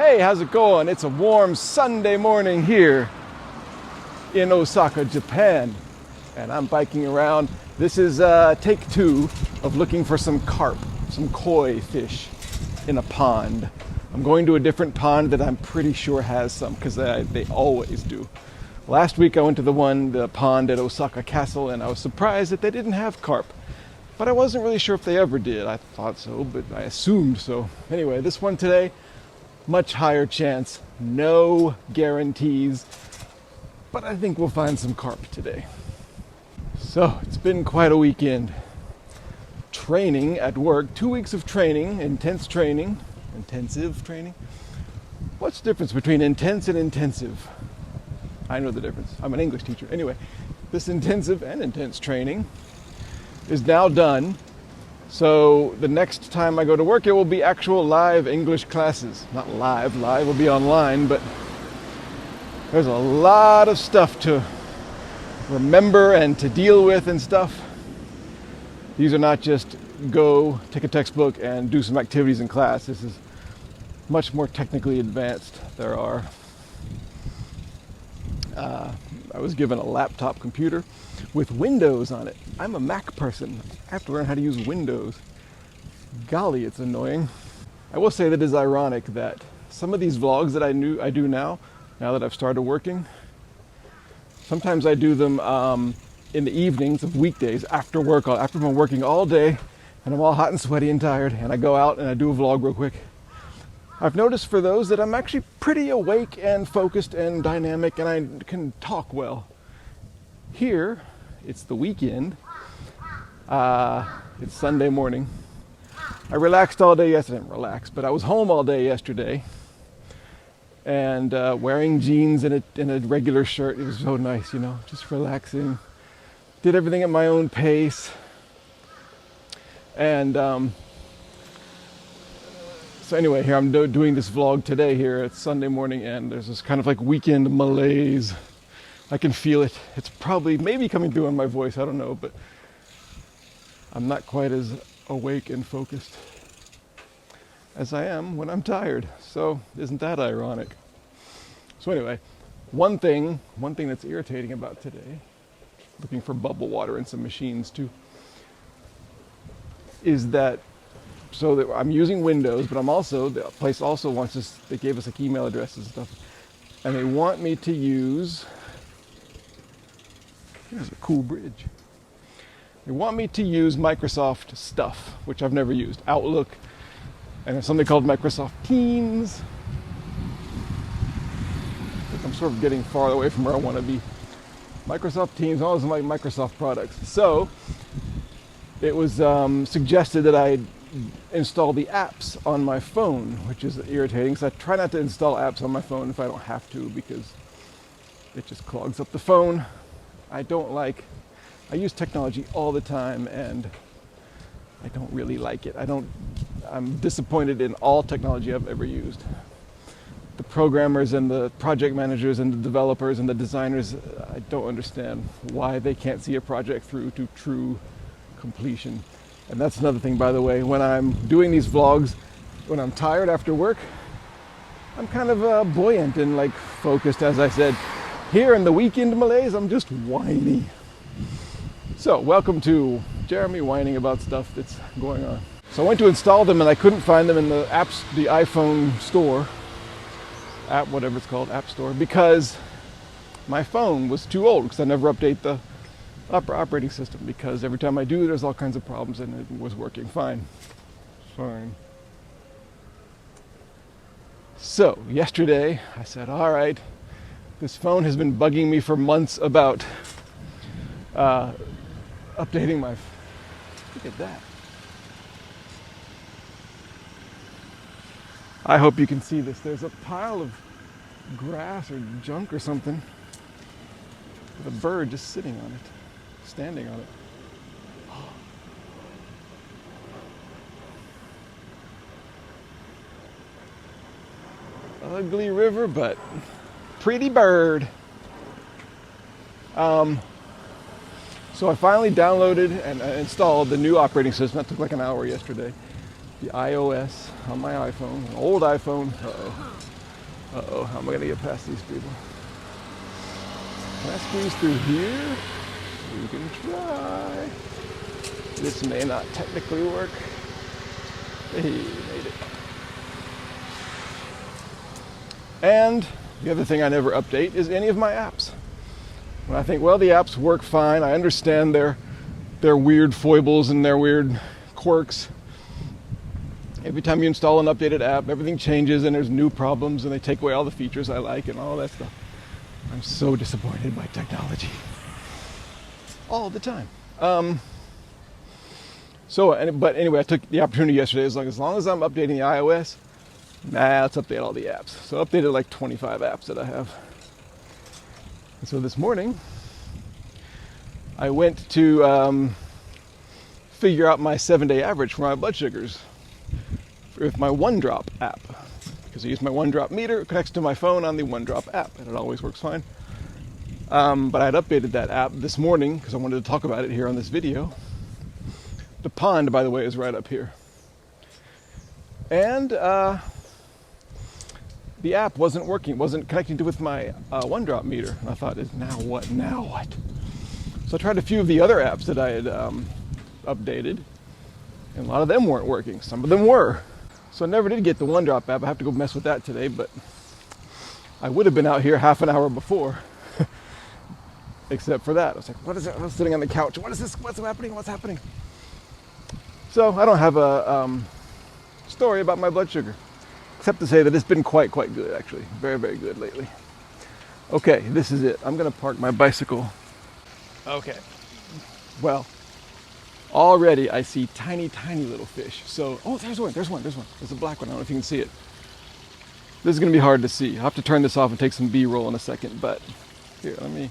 Hey, how's it going? It's a warm Sunday morning here in Ōsaka, Japan, and I'm biking around. This is take 2 of looking for some carp, some koi fish in a pond. I'm going to a different pond that I'm pretty sure has some, because they always do. Last week I went to the pond at Ōsaka Castle, and I was surprised that they didn't have carp. But I wasn't really sure if they ever did. I thought so, but I assumed so. Anyway, this one today, much higher chance, no guarantees, but I think we'll find some carp today. So, it's been quite a weekend. Training at work, 2 weeks of training, intensive training. What's the difference between intense and intensive? I know the difference. I'm an English teacher. Anyway, this intensive and intense training is now done. So the next time I go to work, it will be actual live English classes. Not live will be online, but there's a lot of stuff to remember and to deal with and stuff. These are not just go take a textbook and do some activities in class. This is much more technically advanced. I was given a laptop computer with Windows on it. I'm a Mac person. I have to learn how to use Windows. Golly, it's annoying. I will say that it is ironic that some of these vlogs that I do now that I've started working, sometimes I do them in the evenings of weekdays after work, after I'm working all day and I'm all hot and sweaty and tired, and I go out and I do a vlog real quick. I've noticed for those that I'm actually pretty awake and focused and dynamic, and I can talk well. Here, it's the weekend. It's Sunday morning. I relaxed all day yesterday. But I was home all day yesterday, and wearing jeans and a regular shirt. It was so nice, just relaxing. Did everything at my own pace, and so anyway, here I'm doing this vlog today here. It's Sunday morning, and there's this kind of like weekend malaise. I can feel it. It's probably maybe coming through on my voice. I don't know, but I'm not quite as awake and focused as I am when I'm tired. So isn't that ironic? So anyway, one thing that's irritating about today, looking for bubble water and some machines too, is that I'm using Windows, but the place also wants us, they gave us like email addresses and stuff, and they want me to use, here's a cool bridge. They want me to use Microsoft stuff, which I've never used. Outlook, and there's something called Microsoft Teams. I'm sort of getting far away from where I want to be. Microsoft Teams, all those are my Microsoft products. So it was suggested that I install the apps on my phone, which is irritating. So I try not to install apps on my phone if I don't have to, because it just clogs up the phone. I use technology all the time, and I don't really like it. I'm disappointed in all technology I've ever used. The programmers and the project managers and the developers and the designers, I don't understand why they can't see a project through to true completion. And that's another thing, by the way, when I'm doing these vlogs, when I'm tired after work, I'm kind of buoyant and like focused, as I said. Here in the weekend malaise, I'm just whiny. So, welcome to Jeremy whining about stuff that's going on. So I went to install them and I couldn't find them in the iPhone store, whatever it's called, app store, because my phone was too old, because I never update the operating system, because every time I do, there's all kinds of problems, and it was working fine. So yesterday I said, all right, this phone has been bugging me for months about updating my, look at that. I hope you can see this. There's a pile of grass or junk or something with a bird just sitting on it. Standing on it. Ugly river, but pretty bird. So I finally downloaded and installed the new operating system. That took like an hour yesterday. The iOS on my iPhone, an old iPhone. Uh-oh, how am I gonna get past these people? Can I squeeze through here? We can try. This may not technically work. Hey, made it. And the other thing I never update is any of my apps. When I think, well, the apps work fine, I understand their weird foibles and their weird quirks. Every time you install an updated app, everything changes and there's new problems and they take away all the features I like and all that stuff. I'm so disappointed by technology. All the time. But anyway, I took the opportunity yesterday, as long as I'm updating the iOS, let's update all the apps. So I updated like 25 apps that I have. And so this morning, I went to figure out my 7-day average for my blood sugars with my OneDrop app. Because I use my OneDrop meter, it connects to my phone on the OneDrop app, and it always works fine. But I had updated that app this morning because I wanted to talk about it here on this video. The pond, by the way, is right up here. And the app wasn't working, wasn't connecting to with my OneDrop meter. And I thought, now what? So I tried a few of the other apps that I had updated, and a lot of them weren't working. Some of them were. So I never did get the OneDrop app. I have to go mess with that today, but I would have been out here half an hour before. Except for that. I was like, what is it? I was sitting on the couch. What is this? What's happening? So I don't have a story about my blood sugar. Except to say that it's been quite good, actually. Very, very good lately. Okay, this is it. I'm going to park my bicycle. Okay. Well, already I see tiny little fish. So, there's one. There's a black one. I don't know if you can see it. This is going to be hard to see. I'll have to turn this off and take some B-roll in a second. But here, let me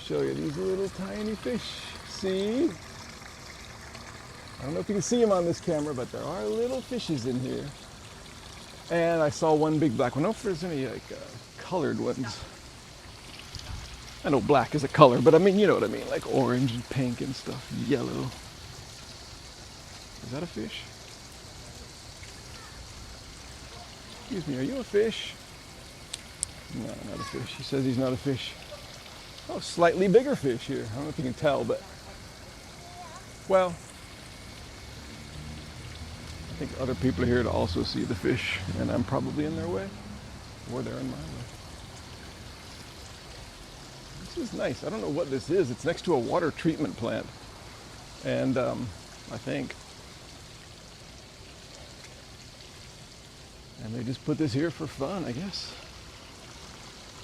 show you these little tiny fish. See? I don't know if you can see them on this camera, but there are little fishes in here. And I saw one big black one. I don't know if there's any colored ones. I know black is a color, but I mean, you know what I mean, like orange and pink and stuff, yellow. Is that a fish? Excuse me, are you a fish? No, not a fish. He says he's not a fish. Oh, slightly bigger fish here. I don't know if you can tell, but, well, I think other people are here to also see the fish, and I'm probably in their way, or they're in my way. This is nice. I don't know what this is. It's next to a water treatment plant, and I think, and they just put this here for fun, I guess.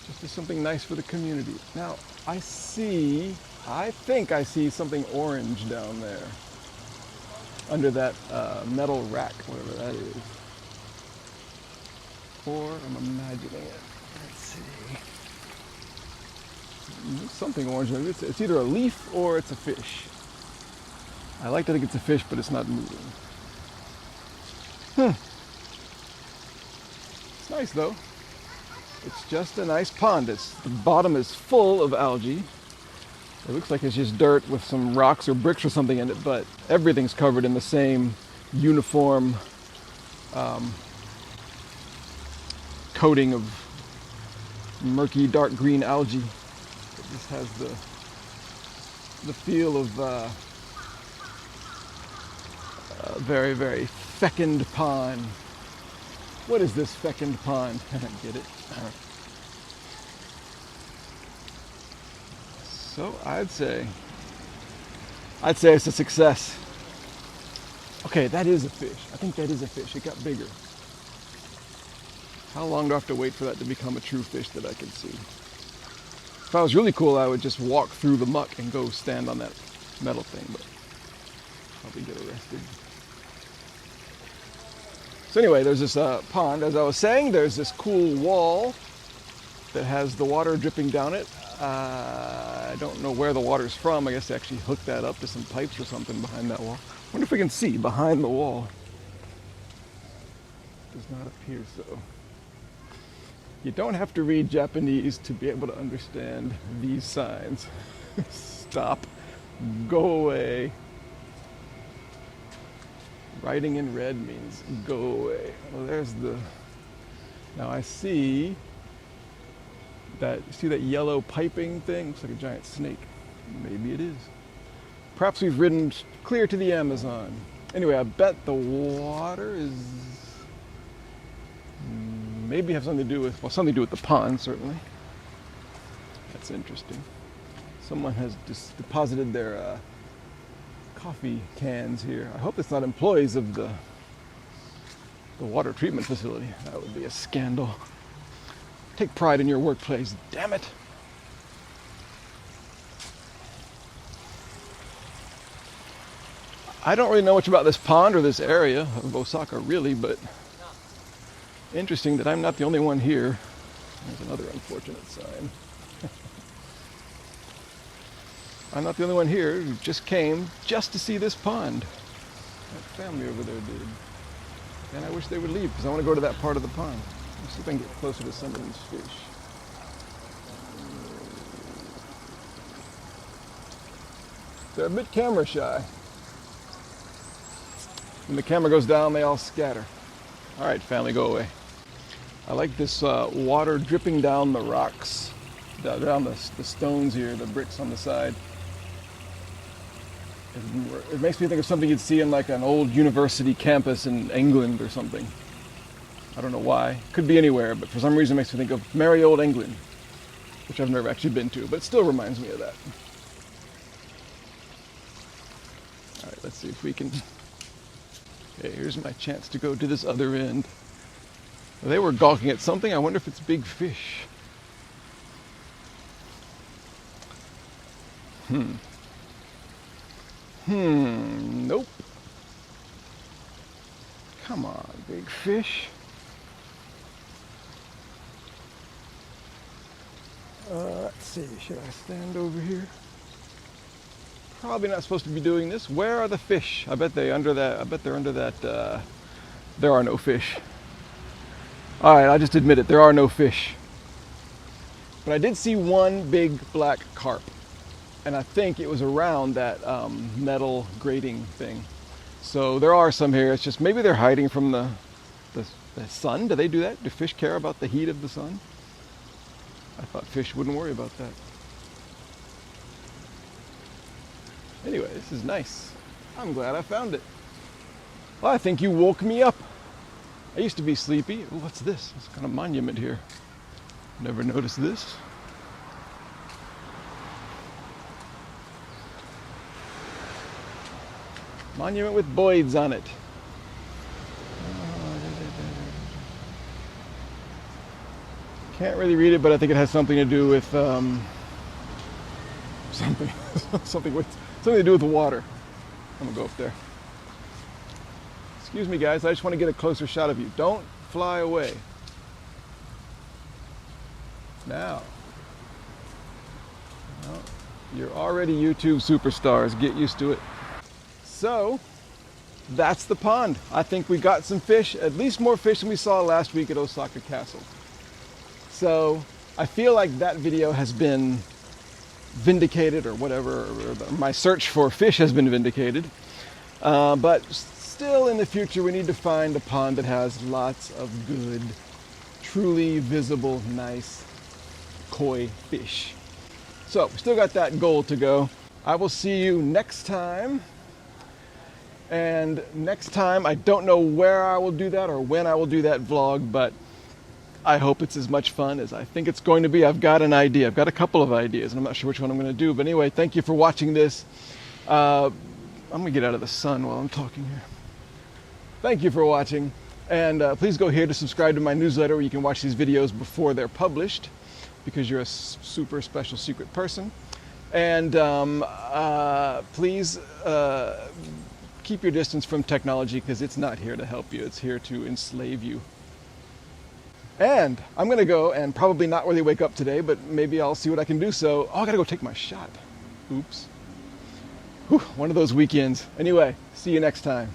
Just as something nice for the community. Now, I think I see something orange down there. Under that metal rack, whatever that is. Or I'm imagining it. Let's see. Something orange. It's either a leaf or it's a fish. I like to think it's a fish, but it's not moving. It's nice though. It's just a nice pond. The bottom is full of algae. It looks like it's just dirt with some rocks or bricks or something in it, but everything's covered in the same uniform coating of murky dark green algae. It just has the feel of a very, very fecund pond. What is this fecund pond? Get it? So I'd say it's a success. Okay, that is a fish. I think that is a fish. It got bigger. How long do I have to wait for that to become a true fish that I can see? If I was really cool, I would just walk through the muck and go stand on that metal thing, but I'll probably get arrested. So anyway, there's this pond. As I was saying, there's this cool wall that has the water dripping down it. I don't know where the water's from. I guess they actually hooked that up to some pipes or something behind that wall. I wonder if we can see behind the wall. Does not appear so. You don't have to read Japanese to be able to understand these signs. Stop. Go away. Writing in red means go away. Well, there's the Now I see that, you see that yellow piping thing? Looks like a giant snake. Maybe it is. Perhaps we've ridden clear to the Amazon. Anyway, I bet the water is maybe have something to do with, well, something to do with the pond, certainly. That's interesting. Someone has deposited their coffee cans here. I hope it's not employees of the water treatment facility. That would be a scandal. Take pride in your workplace, damn it. I don't really know much about this pond or this area of Osaka, really, but interesting that I'm not the only one here. There's another unfortunate sign. I'm not the only one here who just came just to see this pond. That family over there did. And I wish they would leave because I want to go to that part of the pond. Let's see if I can get closer to some of these fish. They're a bit camera shy. When the camera goes down, they all scatter. All right, family, go away. I like this water dripping down the rocks, down the stones here, the bricks on the side. It makes me think of something you'd see in like an old university campus in England or something. I don't know why. Could be anywhere, but for some reason it makes me think of merry old England, which I've never actually been to, but it still reminds me of that. All right, let's see if we can... Okay, here's my chance to go to this other end. They were gawking at something. I wonder if it's big fish. Nope. Come on, big fish. Let's see, should I stand over here? Probably not supposed to be doing this. Where are the fish? I bet they're under that, there are no fish. All right, I just admit it, there are no fish. But I did see one big black carp. And I think it was around that metal grating thing. So there are some here. It's just maybe they're hiding from the sun. Do they do that? Do fish care about the heat of the sun? I thought fish wouldn't worry about that. Anyway, this is nice. I'm glad I found it. Well, I think you woke me up. I used to be sleepy. Ooh, what's this? It's kind of monument here. Never noticed this. Monument with Boyd's on it. Can't really read it, but I think it has something to do with something to do with the water. I'm gonna go up there. Excuse me, guys. I just want to get a closer shot of you. Don't fly away. Now. Well, you're already YouTube superstars. Get used to it. So, that's the pond. I think we got some fish, at least more fish than we saw last week at Ōsaka Castle. So, I feel like that video has been vindicated or whatever, or my search for fish has been vindicated. But still in the future, we need to find a pond that has lots of good, truly visible, nice koi fish. So, we still got that goal to go. I will see you next time. And next time, I don't know where I will do that or when I will do that vlog, but I hope it's as much fun as I think it's going to be. I've got an idea. I've got a couple of ideas, and I'm not sure which one I'm going to do. But anyway, thank you for watching this. I'm going to get out of the sun while I'm talking here. Thank you for watching. And please go here to subscribe to my newsletter where you can watch these videos before they're published because you're a super special secret person. And please keep your distance from technology because it's not here to help you. It's here to enslave you. And I'm going to go and probably not really wake up today, but maybe I'll see what I can do. So, I got to go take my shot. Oops. Whew, one of those weekends. Anyway, see you next time.